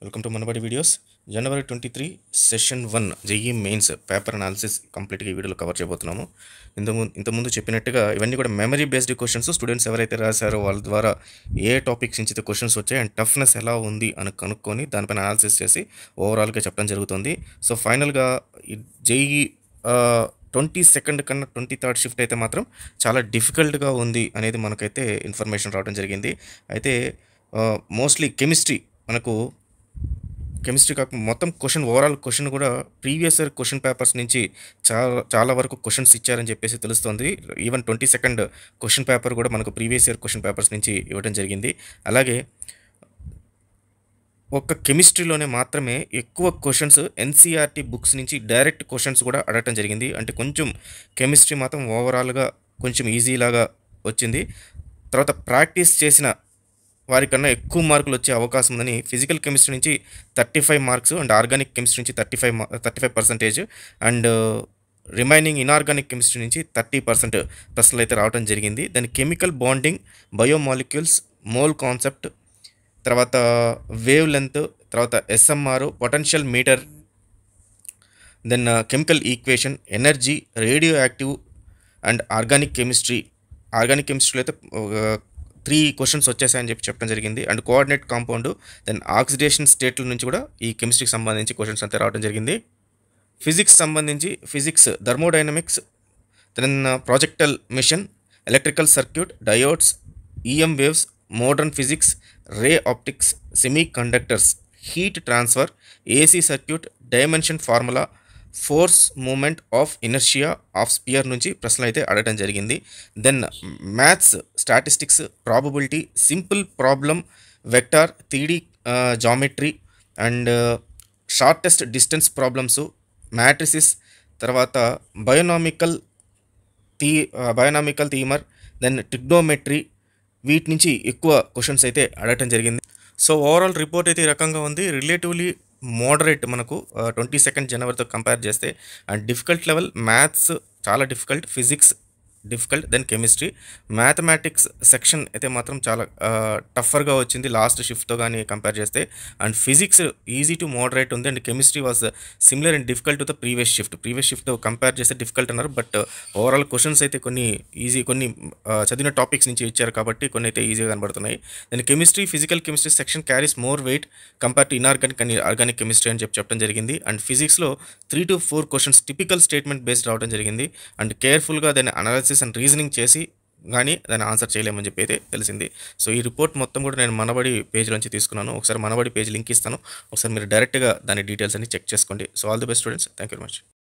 Welcome to Manabadi videos. January 23 session 1 JEE mains paper analysis కంప్లీట్గా ఈ వీడియోలో cover చేయబోతున్నాము. ఇంతకుముందు చెప్పినట్టుగా ఇవన్నీ కూడా మెమరీ బేస్డ్ క్వశ్చన్స్. స్టూడెంట్స్ ఎవరైతే రాశారో వాళ్ళ ద్వారా ఏ టాపిక్స్ నుంచి క్వశ్చన్స్ వచ్చాయి అండ్ టఫ్నెస్ ఎలా ఉంది అని కనుక్కొని దానిపైన అనాలిసిస్ చేసి ఓవరాల్గా చెప్పడం జరుగుతుంది. సో ఫైనల్గా జేఈ 22nd కన్నా 23rd షిఫ్ట్ అయితే మాత్రం చాలా డిఫికల్ట్గా ఉంది అనేది మనకైతే ఇన్ఫర్మేషన్ రావడం జరిగింది. అయితే మోస్ట్లీ కెమిస్ట్రీ కాక మొత్తం ఓవరాల్ క్వశ్చన్ కూడా ప్రీవియస్ ఇయర్ క్వశ్చన్ పేపర్స్ నుంచి చాలా వరకు క్వశ్చన్స్ ఇచ్చారని చెప్పేసి తెలుస్తుంది. ఈవెన్ 22nd క్వశ్చన్ పేపర్ కూడా మనకు ప్రీవియస్ ఇయర్ క్వశ్చన్ పేపర్స్ నుంచి ఇవ్వడం జరిగింది. అలాగే ఒక కెమిస్ట్రీలోనే మాత్రమే ఎక్కువ క్వశ్చన్స్ ఎన్సీఆర్టీ బుక్స్ నుంచి డైరెక్ట్ క్వశ్చన్స్ కూడా అడగటం జరిగింది. అంటే కొంచెం కెమిస్ట్రీ మాత్రం ఓవరాల్గా కొంచెం ఈజీలాగా వచ్చింది. తర్వాత ప్రాక్టీస్ చేసిన వారికన్నా ఎక్కువ మార్కులు వచ్చే అవకాశం ఉందని ఫిజికల్ కెమిస్ట్రీ నుంచి 35 మార్క్స్ అండ్ ఆర్గానిక్ కెమిస్ట్రీ నుంచి 35% అండ్ రిమైనింగ్ ఇన్ఆర్గానిక్ కెమిస్ట్రీ నుంచి 30% ప్రశ్నలు అయితే రావడం జరిగింది. దాని chemical bonding, biomolecules, mole concept, తర్వాత వేవ్ లెంత్, తర్వాత SMR, potential meter, then chemical equation, energy, radioactive and organic కెమిస్ట్రీలో అయితే 3 క్వశ్చన్స్ వచ్చేసాయని చెప్పడం జరిగింది. And coordinate compound, then oxidation స్టేట్ల నుంచి కూడా ఈ కెమిస్ట్రీకి సంబంధించి క్వశ్చన్స్ అంతా రావడం జరిగింది. ఫిజిక్స్ సంబంధించి thermodynamics, then projectile motion, electrical circuit, diodes, EM waves, modern physics, ray optics, semiconductors, heat transfer, AC circuit, dimension formula, force moment of inertia of sphere నుంచి ప్రశ్నలు అయితే అడగడం జరిగింది. Then maths, statistics, probability, simple problem, vector, 3D geometry and shortest distance problems, matrices, తర్వాత binomial థీమర్, then trigonometry, వీటి నుంచి ఎక్కువ questions అయితే అడగటం జరిగింది. సో ఓవరాల్ రిపోర్ట్ అయితే ఈ రకంగా ఉంది. రిలేటివ్లీ మోడరేట్ మనకు 22nd జనవరితో కంపేర్ చేస్తే. అండ్ డిఫికల్ట్ లెవెల్ మ్యాథ్స్ చాలా difficult, physics difficult, then chemistry. Mathematics section అయితే మాత్రం చాలా టఫర్గా వచ్చింది లాస్ట్ షిఫ్ట్తో కానీ కంపేర్ చేస్తే. And physics easy to moderate ఉంది. And chemistry was similar and difficult to the previous షిఫ్ట్తో కంపేర్ చేస్తే డిఫికల్ట్ అన్నారు. బట్ ఓవరాల్ క్వశ్చన్స్ అయితే కొన్ని చదివిన టాపిక్స్ నుంచి ఇచ్చారు కాబట్టి కొన్ని అయితే ఈజీగా కనబడుతున్నాయి. Then physical chemistry section carries more weight compare to inorganic and organic chemistry అని చెప్పడం జరిగింది. అండ్ ఫిజిక్స్లో 3 to 4 questions typical statement based రావడం జరిగింది. అండ్ కేర్ఫుల్గా దాన్ని అనాలిసిస్ అండ్ రీజనింగ్ చేసి కానీ దాన్ని ఆన్సర్ చేయలేమని చెప్పి అయితే తెలిసింది. సో ఈ రిపోర్ట్ మొత్తం కూడా నేను మనబడి పేజ్ నుంచి తీసుకున్నాను. ఒకసారి మనబడి పేజ్ లింక్ ఇస్తాను, ఒకసారి మీరు డైరెక్ట్గా దాని డీటెయిల్స్ అన్ని చెక్ చేసుకోండి. So all the best students, thank you very much.